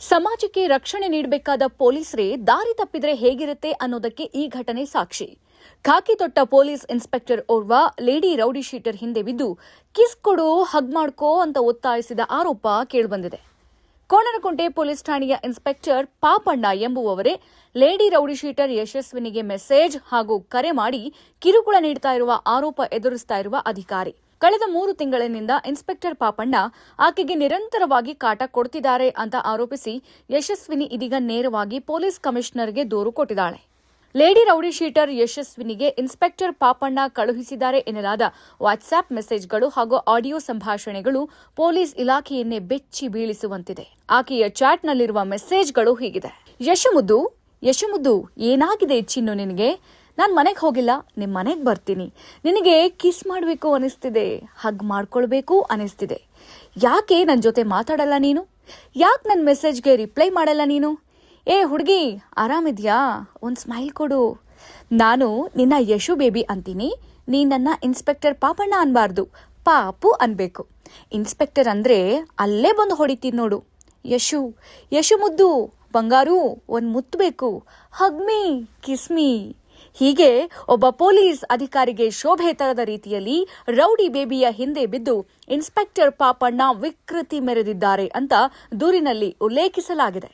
ಸಮಾಜಕ್ಕೆ ರಕ್ಷಣೆ ನೀಡಬೇಕಾದ ಪೊಲೀಸರೇ ದಾರಿ ತಪ್ಪಿದ್ರೆ ಹೇಗಿರುತ್ತೆ ಅನ್ನೋದಕ್ಕೆ ಈ ಘಟನೆ ಸಾಕ್ಷಿ. ಖಾಕಿ ತೊಟ್ಟ ಪೊಲೀಸ್ ಇನ್ಸ್ಪೆಕ್ಟರ್ ಓರ್ವ ಲೇಡಿ ರೌಡಿ ಶೀಟರ್ ಹಿಂದೆ ಬಿದ್ದು ಕಿಸ್ ಕೊಡು, ಹಗ್ ಮಾಡ್ಕೋ ಅಂತ ಒತ್ತಾಯಿಸಿದ ಆರೋಪ ಕೇಳಿಬಂದಿದೆ. ಕೋಣನಕುಂಟೆ ಪೊಲೀಸ್ ಠಾಣೆಯ ಇನ್ಸ್ಪೆಕ್ಟರ್ ಪಾಪಣ್ಣ ಎಂಬುವವರೇ ಲೇಡಿ ರೌಡಿ ಶೀಟರ್ ಯಶಸ್ವಿನಿಗೆ ಮೆಸೇಜ್ ಹಾಗೂ ಕರೆ ಮಾಡಿ ಕಿರುಕುಳ ನೀಡುತ್ತಾ ಇರುವ ಆರೋಪ ಎದುರಿಸುತ್ತಾ ಇರುವ ಅಧಿಕಾರಿ. ಕಳೆದ 3 ತಿಂಗಳಿನಿಂದ ಇನ್ಸ್ಪೆಕ್ಟರ್ ಪಾಪಣ್ಣ ಆಕೆಗೆ ನಿರಂತರವಾಗಿ ಕಾಟ ಕೊಡ್ತಿದ್ದಾರೆ ಅಂತ ಆರೋಪಿಸಿ ಯಶಸ್ವಿನಿ ಇದೀಗ ನೇರವಾಗಿ ಪೊಲೀಸ್ ಕಮಿಷನರ್ಗೆ ದೂರು ಕೊಟ್ಟಿದ್ದಾಳೆ. ಲೇಡಿ ರೌಡಿ ಶೀಟರ್ ಯಶಸ್ವಿನಿಗೆ ಇನ್ಸ್ಪೆಕ್ಟರ್ ಪಾಪಣ್ಣ ಕಳುಹಿಸಿದ್ದಾರೆ ಎನ್ನಲಾದ ವಾಟ್ಸ್ಆಪ್ ಮೆಸೇಜ್ಗಳು ಹಾಗೂ ಆಡಿಯೋ ಸಂಭಾಷಣೆಗಳು ಪೊಲೀಸ್ ಇಲಾಖೆಯನ್ನೇ ಬೆಚ್ಚಿ ಬೀಳಿಸುವಂತಿದೆ. ಆಕೆಯ ಚಾಟ್ನಲ್ಲಿರುವ ಮೆಸೇಜ್ಗಳು ಹೀಗಿದೆ: ಯಶಮುದ್ದು, ಏನಾಗಿದೆ ಚಿನ್ನು ನಿನಗೆ? ನಾನು ಮನೆಗೆ ಹೋಗಿಲ್ಲ, ನಿಮ್ಮ ಮನೆಗೆ ಬರ್ತೀನಿ. ನಿನಗೆ ಕಿಸ್ ಮಾಡಬೇಕು ಅನಿಸ್ತಿದೆ, ಹಗ್ ಮಾಡ್ಕೊಳ್ಬೇಕು ಅನಿಸ್ತಿದೆ. ಯಾಕೆ ನನ್ನ ಜೊತೆ ಮಾತಾಡಲ್ಲ ನೀನು? ಯಾಕೆ ನನ್ನ ಮೆಸೇಜ್ಗೆ ರಿಪ್ಲೈ ಮಾಡಲ್ಲ ನೀನು? ಏ ಹುಡುಗಿ, ಆರಾಮಿದ್ಯಾ? ಒಂದು ಸ್ಮೈಲ್ ಕೊಡು. ನಾನು ನಿನ್ನ ಯಶು ಬೇಬಿ ಅಂತೀನಿ, ನೀ ನನ್ನ ಇನ್ಸ್ಪೆಕ್ಟರ್ ಪಾಪಣ್ಣ ಅನ್ಬಾರ್ದು, ಪಾಪು ಅನ್ಬೇಕು. ಇನ್ಸ್ಪೆಕ್ಟರ್ ಅಂದ್ರೆ ಅಲ್ಲೇ ಬಂದು ಹೊಡಿತೀನಿ ನೋಡು. ಯಶು ಮುದ್ದು, ಬಂಗಾರು, ಒಂದು ಮುತ್ತು ಬೇಕು, ಹಗ್ ಮೀ, ಕಿಸ್ ಮೀ. ಹೀಗೆ ಒಬ್ಬ ಪೊಲೀಸ್ ಅಧಿಕಾರಿಗೆ ಶೋಭೆ ತರದ ರೀತಿಯಲ್ಲಿ ರೌಡಿ ಬೇಬಿಯ ಹಿಂದೆ ಬಿದ್ದು ಇನ್ಸ್ಪೆಕ್ಟರ್ ಪಾಪಣ್ಣ ವಿಕೃತಿ ಮೆರೆದಿದ್ದಾರೆ ಅಂತ ದೂರಿನಲ್ಲಿ ಉಲ್ಲೇಖಿಸಲಾಗಿದೆ.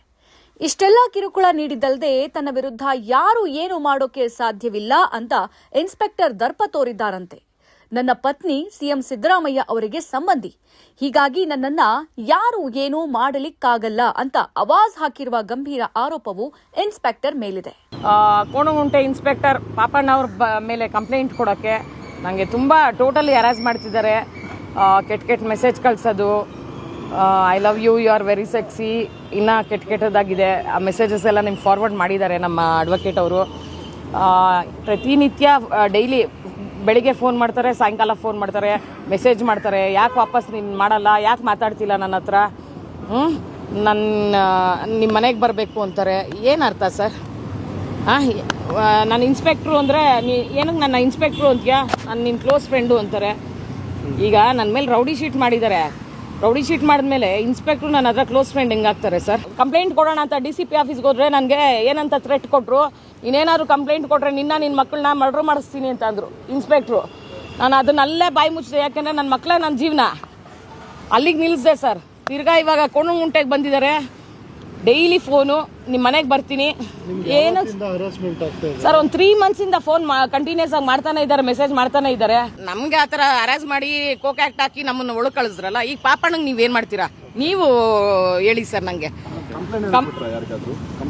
ಇಷ್ಟೆಲ್ಲ ಕಿರುಕುಳ ನೀಡಿದ್ದಲ್ಲದೆ ತನ್ನ ವಿರುದ್ಧ ಯಾರು ಏನು ಮಾಡೋಕೆ ಸಾಧ್ಯವಿಲ್ಲ ಅಂತ ಇನ್ಸ್ಪೆಕ್ಟರ್ ದರ್ಪ ತೋರಿದ್ದಾರಂತೆ. ನನ್ನ ಪತ್ನಿ ಸಿಎಂ ಸಿದ್ದರಾಮಯ್ಯ ಅವರಿಗೆ ಸಂಬಂಧಿ, ಹೀಗಾಗಿ ನನ್ನನ್ನ ಯಾರು ಏನೂ ಮಾಡಲಿಕ್ಕಾಗಲ್ಲ ಅಂತ ಆವಾಜ್ ಹಾಕಿರುವ ಗಂಭೀರ ಆರೋಪವು ಇನ್ಸ್ಪೆಕ್ಟರ್ ಮೇಲಿದೆ. ಕೋಣಗುಂಟೆ ಇನ್ಸ್ಪೆಕ್ಟರ್ ಪಾಪಣ್ಣ ಅವ್ರ ಮೇಲೆ ಕಂಪ್ಲೇಂಟ್ ಕೊಡೋಕ್ಕೆ ನನಗೆ ತುಂಬ ಟೋಟಲಿ ಹರಾಸ್ ಮಾಡ್ತಿದ್ದಾರೆ. ಕೆಟ್ಟ ಮೆಸೇಜ್ ಕಳಿಸೋದು, I love you, you are very sexy, ಇನ್ನೂ ಕೆಟ್ಟದಾಗಿದೆ. ಆ ಮೆಸೇಜಸ್ ಎಲ್ಲ ನಿಮ್ಗೆ ಫಾರ್ವರ್ಡ್ ಮಾಡಿದ್ದಾರೆ ನಮ್ಮ ಅಡ್ವೊಕೇಟ್ ಅವರು. ಪ್ರತಿನಿತ್ಯ ಡೈಲಿ ಬೆಳಿಗ್ಗೆ ಫೋನ್ ಮಾಡ್ತಾರೆ, ಸಾಯಂಕಾಲ ಫೋನ್ ಮಾಡ್ತಾರೆ, ಮೆಸೇಜ್ ಮಾಡ್ತಾರೆ. ಯಾಕೆ ವಾಪಸ್ ನೀನು ಮಾಡಲ್ಲ, ಯಾಕೆ ಮಾತಾಡ್ತಿಲ್ಲ ನನ್ನ ಹತ್ರ, ನಿಮ್ಮ ಮನೆಗೆ ಬರಬೇಕು ಅಂತಾರೆ. ಏನು ಅರ್ಥ ಸರ್? ನಾನು ಇನ್ಸ್ಪೆಕ್ಟ್ರು ಅಂದರೆ ಏನಕ್ಕೆ ನನ್ನ ಇನ್ಸ್ಪೆಕ್ಟ್ರು ಅಂತೀಯಾ? ನಾನು ನಿನ್ನ ಕ್ಲೋಸ್ ಫ್ರೆಂಡು ಅಂತಾರೆ. ಈಗ ನನ್ನ ಮೇಲೆ ರೌಡಿ ಶೀಟ್ ಮಾಡಿದ್ದಾರೆ. ರೌಡಿ ಶೀಟ್ ಮಾಡಿದ್ಮೇಲೆ ಇನ್ಸ್ಪೆಕ್ಟ್ರು ನನ್ನ ಹತ್ರ ಕ್ಲೋಸ್ ಫ್ರೆಂಡ್ ಹೆಂಗಾಗ್ತಾರೆ ಸರ್? ಕಂಪ್ಲೇಂಟ್ ಕೊಡೋಣ ಅಂತ DCP ಆಫೀಸ್ಗೆ ಹೋದ್ರೆ ನನಗೆ ಏನಂತ ಥ್ರೆಟ್ ಕೊಟ್ಟರು, ಇನ್ನೇನಾದ್ರು ಕಂಪ್ಲೇಂಟ್ ಕೊಟ್ಟರೆ ನಿನ್ನ ಮಕ್ಕಳನ್ನ ಮರ್ಡರ್ ಮಾಡಿಸ್ತೀನಿ ಅಂತ ಅಂದರು ಇನ್ಸ್ಪೆಕ್ಟ್ರು. ನಾನು ಅದನ್ನಲ್ಲೇ ಬಾಯಿ ಮುಚ್ಚಿದೆ, ಯಾಕೆಂದರೆ ನನ್ನ ಮಕ್ಕಳೇ ನನ್ನ ಜೀವನ. ಅಲ್ಲಿಗೆ ನಿಲ್ಲಿಸಿದೆ ಸರ್. ತಿರ್ಗಾ ಇವಾಗ ಕೋಣಗುಂಟೆಗೆ ಬಂದಿದ್ದಾರೆ, ಡೈಲಿ ಫೋನು, ನಿಮ್ಮ ಮನೆಗೆ ಬರ್ತೀನಿ. ಏನು ಸರ್, ಒಂದು 3 ಮಂತ್ಸಿಂದ ಫೋನ್ ಕಂಟಿನ್ಯೂಸ್ ಆಗಿ ಮಾಡ್ತಾನೆ ಇದ್ದಾರೆ, ಮೆಸೇಜ್ ಮಾಡ್ತಾನೆ ಇದ್ದಾರೆ. ನಮಗೆ ಆ ಥರ ಹರಾಸ್ ಮಾಡಿ ಕೋಕ್ ಆಕ್ಟ್ ಹಾಕಿ ನಮ್ಮನ್ನು ಒಳಗೆ ಕಳಿಸ್ರಲ್ಲ, ಈಗ ಪಾಪಣ್ಣಂಗೆ ನೀವೇನು ಮಾಡ್ತೀರಾ ನೀವು ಹೇಳಿ ಸರ್? ನನಗೆ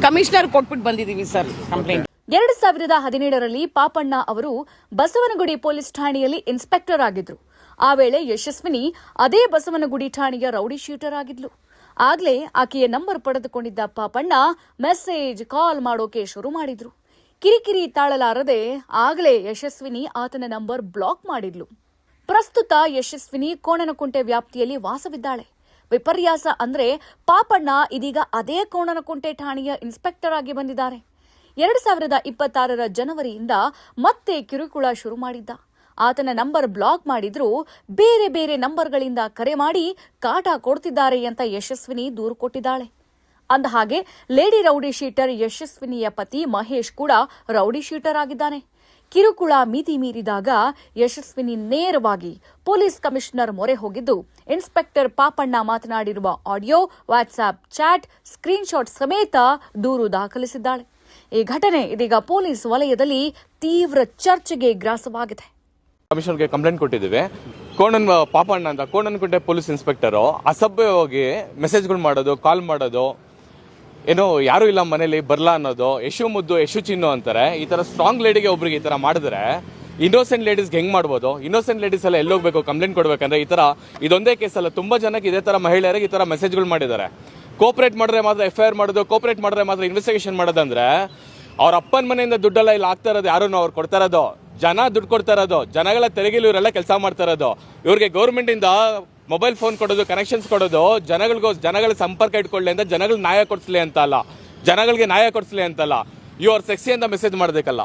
ಕಮಿಷನರ್ ಕೊಟ್ಬಿಟ್ಟು ಬಂದಿದ್ದೀವಿ ಸರ್ ಕಂಪ್ಲೇಂಟ್. 2017ರಲ್ಲಿ ಪಾಪಣ್ಣ ಅವರು ಬಸವನಗುಡಿ ಪೊಲೀಸ್ ಠಾಣೆಯಲ್ಲಿ ಇನ್ಸ್ಪೆಕ್ಟರ್ ಆಗಿದ್ರು. ಆ ವೇಳೆ ಯಶಸ್ವಿನಿ ಅದೇ ಬಸವನಗುಡಿ ಠಾಣೆಯ ರೌಡಿ ಶೀಟರ್ ಆಗಿದ್ಲು. ಆಗ್ಲೇ ಆಕೆಯ ನಂಬರ್ ಪಡೆದುಕೊಂಡಿದ್ದ ಪಾಪಣ್ಣ ಮೆಸೇಜ್, ಕಾಲ್ ಮಾಡೋಕೆ ಶುರು ಮಾಡಿದ್ರು. ಕಿರಿಕಿರಿ ತಾಳಲಾರದೆ ಆಗಲೇ ಯಶಸ್ವಿನಿ ಆತನ ನಂಬರ್ ಬ್ಲಾಕ್ ಮಾಡಿದ್ಲು. ಪ್ರಸ್ತುತ ಯಶಸ್ವಿನಿ ಕೋಣನಕುಂಟೆ ವ್ಯಾಪ್ತಿಯಲ್ಲಿ ವಾಸವಿದ್ದಾಳೆ. ವಿಪರ್ಯಾಸ ಅಂದ್ರೆ ಪಾಪಣ್ಣ ಇದೀಗ ಅದೇ ಕೋಣನಕುಂಟೆ ಠಾಣೆಯ ಇನ್ಸ್ಪೆಕ್ಟರ್ ಆಗಿ ಬಂದಿದ್ದಾರೆ. 2026ರ ಜನವರಿಯಿಂದ ಮತ್ತೆ ಕಿರುಕುಳ ಶುರು ಮಾಡಿದ್ದ. ಆತನ ನಂಬರ್ ಬ್ಲಾಕ್ ಮಾಡಿದ್ರೂ ಬೇರೆ ಬೇರೆ ನಂಬರ್ಗಳಿಂದ ಕರೆ ಮಾಡಿ ಕಾಟ ಕೊಡ್ತಿದ್ದಾರೆ ಅಂತ ಯಶಸ್ವಿನಿ ದೂರು ಕೊಟ್ಟಿದ್ದಾಳೆ. ಅಂದಹಾಗೆ ಲೇಡಿ ರೌಡಿ ಶೀಟರ್ ಯಶಸ್ವಿನಿಯ ಪತಿ ಮಹೇಶ್ ಕೂಡ ರೌಡಿ ಶೀಟರ್ ಆಗಿದ್ದಾನೆ. ಕಿರುಕುಳ ಮಿತಿ ಮೀರಿದಾಗ ಯಶಸ್ವಿನಿ ನೇರವಾಗಿ ಪೊಲೀಸ್ ಕಮಿಷನರ್ ಮೊರೆ ಹೋಗಿದ್ದು ಇನ್ಸ್ಪೆಕ್ಟರ್ ಪಾಪಣ್ಣ ಮಾತನಾಡಿರುವ ಆಡಿಯೋ, ವಾಟ್ಸ್ಆಪ್ ಚಾಟ್, ಸ್ಕ್ರೀನ್ಶಾಟ್ ಸಮೇತ ದೂರು ದಾಖಲಿಸಿದ್ದಾಳೆ. ಈ ಘಟನೆ ಇದೀಗ ಪೊಲೀಸ್ ವಲಯದಲ್ಲಿ ತೀವ್ರ ಚರ್ಚೆಗೆ ಗ್ರಾಸವಾಗಿದೆ. ಕಮಿಷನರ್ಗೆ ಕಂಪ್ಲೇಂಟ್ ಕೊಟ್ಟಿದ್ದೀವಿ. ಪಾಪಣ್ಣ ಅಂತ ಕೋಣನಕುಂಟೆ ಪೊಲೀಸ್ ಇನ್ಸ್ಪೆಕ್ಟರು ಅಸಭ್ಯವಾಗಿ ಮೆಸೇಜ್ಗಳು ಮಾಡೋದು, ಕಾಲ್ ಮಾಡೋದು, ಏನೋ ಯಾರೂ ಇಲ್ಲ ಮನೇಲಿ ಬರಲ್ಲ ಅನ್ನೋದು, ಯಶು ಮುದ್ದು, ಯಶು ಚಿನ್ನು ಅಂತಾರೆ. ಈ ಥರ ಸ್ಟ್ರಾಂಗ್ ಲೇಡಿಗೆ ಒಬ್ರಿಗೆ ಈ ಥರ ಮಾಡಿದ್ರೆ ಇನ್ನೋಸೆಂಟ್ ಲೇಡೀಸ್ಗೆ ಹೆಂಗೆ ಮಾಡ್ಬೋದು? ಇನ್ನೋಸೆಂಟ್ ಲೇಡೀಸ್ ಎಲ್ಲ ಎಲ್ಲೋಗ್ಬೇಕು ಕಂಪ್ಲೇಂಟ್ ಕೊಡ್ಬೇಕಂದ್ರೆ? ಈ ಥರ ಇದೊಂದೇ ಕೇಸಲ್ಲ, ತುಂಬ ಜನಕ್ಕೆ ಇದೇ ಥರ ಮಹಿಳೆಯರಿಗೆ ಈ ಥರ ಮೆಸೇಜ್ಗಳು ಮಾಡಿದ್ದಾರೆ. ಕೋಪರೇಟ್ ಮಾಡಿದ್ರೆ ಮಾತ್ರ FIR ಮಾಡೋದು, ಕೋಪರೇಟ್ ಮಾಡಿದ್ರೆ ಮಾತ್ರ ಇನ್ವೆಸ್ಟಿಗೇಷನ್ ಮಾಡೋದಂದ್ರೆ ಅವ್ರ ಅಪ್ಪನ ಮನೆಯಿಂದ ದುಡ್ಡೆಲ್ಲ ಇಲ್ಲಿ ಆಗ್ತಾ ಇರೋದು ಯಾರು? ಅವ್ರು ಕೊಡ್ತಾ ಇರೋದು ಜನ ದುಡ್ಡು ಕೊಡ್ತಾ ಇರೋದು, ಜನಗಳ ತೆರಿಗೆಲಿ ಇವರೆಲ್ಲ ಕೆಲಸ ಮಾಡ್ತಾ ಇರೋದು. ಇವ್ರಿಗೆ ಗೌರ್ಮೆಂಟಿಂದ ಮೊಬೈಲ್ ಫೋನ್ ಕೊಡೋದು, ಕನೆಕ್ಷನ್ಸ್ ಕೊಡೋದು, ಜನಗಳ ಸಂಪರ್ಕ ಇಟ್ಕೊಳ್ಳಿ ಅಂತ, ಜನಗಳಿಗೆ ನ್ಯಾಯ ಕೊಡಿಸ್ಲಿ ಅಂತ ಅಲ್ಲ, ಜನಗಳಿಗೆ ನ್ಯಾಯ ಕೊಡಿಸ್ಲಿ ಅಂತಲ್ಲ, ಯು ಆರ್ ಸೆಕ್ಸಿ ಅಂತ ಮೆಸೇಜ್ ಮಾಡಬೇಕಲ್ಲ.